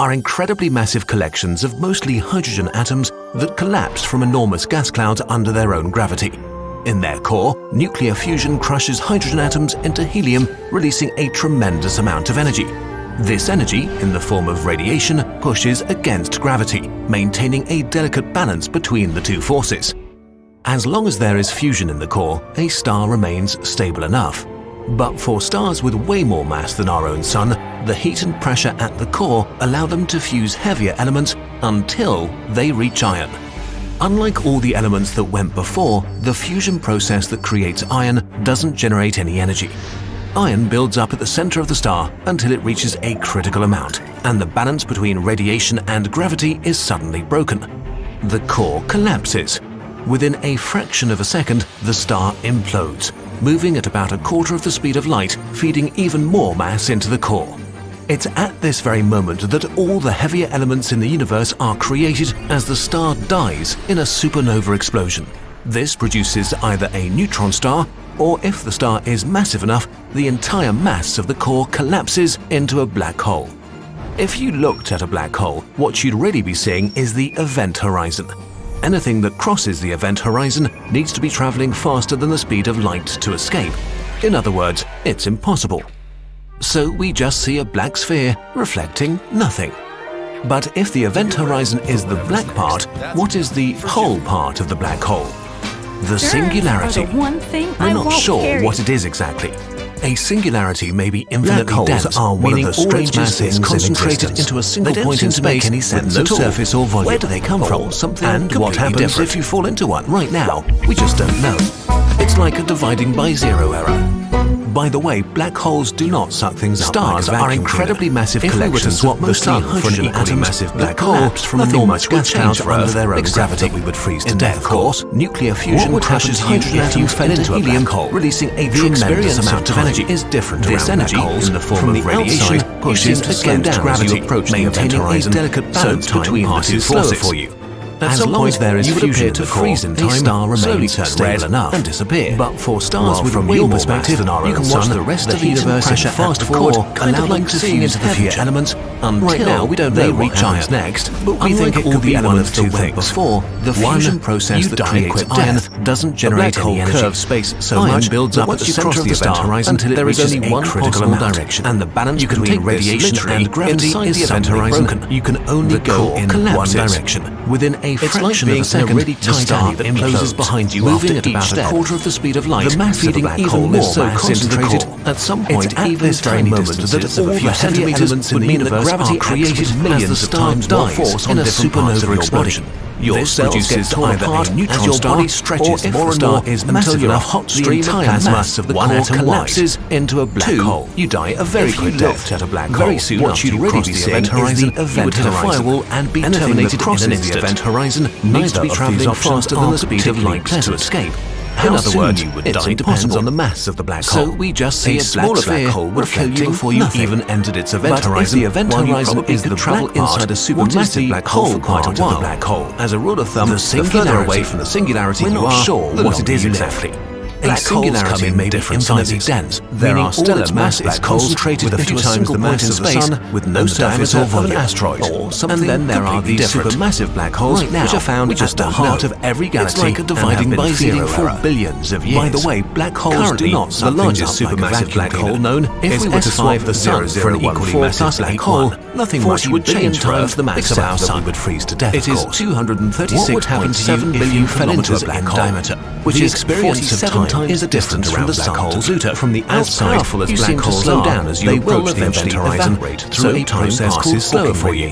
are incredibly massive collections of mostly hydrogen atoms that collapse from enormous gas clouds under their own gravity. In their core, nuclear fusion crushes hydrogen atoms into helium, releasing a tremendous amount of energy. This energy, in the form of radiation, pushes against gravity, maintaining a delicate balance between the two forces. As long as there is fusion in the core, a star remains stable enough. But for stars with way more mass than our own Sun, the heat and pressure at the core allow them to fuse heavier elements until they reach iron. Unlike all the elements that went before, the fusion process that creates iron doesn't generate any energy. Iron builds up at the center of the star until it reaches a critical amount, and the balance between radiation and gravity is suddenly broken. The core collapses. Within a fraction of a second, the star implodes, moving at about a quarter of the speed of light, feeding even more mass into the core. It's at this very moment that all the heavier elements in the universe are created as the star dies in a supernova explosion. This produces either a neutron star, or if the star is massive enough, the entire mass of the core collapses into a black hole. If you looked at a black hole, what you'd really be seeing is the event horizon. Anything that crosses the event horizon needs to be traveling faster than the speed of light to escape. In other words, it's impossible. So we just see a black sphere reflecting nothing. But if the event horizon is the black part, what is the whole part of the black hole? The singularity. We're not sure what it is exactly. A singularity may be infinitely dense, meaning all its mass is concentrated into a single point in space with no surface or volume. Where do they come from? And what happens if you fall into one? Right now, we just don't know. It's like a dividing by zero error. By the way, black holes do not suck things up. Stars are incredibly massive collections of mostly hydrogen atoms that collapse from enormous gas clouds under their own gravity. We would freeze to death. Of course, nuclear fusion crushes hydrogen atoms into a black hole, releasing a tremendous amount of energy. Is different. This energy, in the form of radiation, pushes against gravity, maintaining a delicate balance between the two forces for you. As long as there is fusion in the core, a star remains stable enough and disappear. But for stars with way more mass than our own Sun, the rest of the universe at fast forward, allow them to fuse heavier elements until right now we don't know what happens next. But we think it could be one of two things. Before, the fusion process that creates iron doesn't generate any energy. Curves space so much builds up at the center of the event horizon until there is only one critical direction, and the balance between radiation and gravity is the event horizon. You can only go in one direction. Within a fraction of a second, the star implodes behind you, moving at about a quarter of the speed of light, the mass feeding even more so concentrated. At some point, at this very moment, that all the heavy elements in the universe are created millions of times more force in a supernova explosion. Your cells get torn apart as your body stretches more and more until you're a hot stream of plasma of the core collapses into a black hole. You die a very quick death at a black hole. Very soon what you'd really be seeing is the event horizon. Firewall and be terminated in an instant. The event horizon needs to be traveling faster than the speed of light to escape. In other words, it depends on the mass of the black hole. So we just see a smaller black hole would kill you before you even entered its event horizon. The event horizon is the travel inside a supermassive black hole for quite a while. Black hole. As a rule of thumb, the further away from the singularity you are, sure what it is exactly. A singularity may be infinitely dense, there are stellar masses concentrated with a few times the mass of the Sun with no surface or volume, asteroid, and then there are these supermassive black holes which are found at the heart of every galaxy. It's like a dividing by zero for billions of years. By the way, black holes do not suck the largest supermassive black hole known. If we were to swap the Sun for an equally massive black hole, nothing much would change times the mass of our Sun would freeze to death. It is 236.7 billion kilometers in diameter, which is 47 times the distance from the Sun to Pluto. From the outside, you seem to slow down as you approach the event horizon, so a process called slower for you.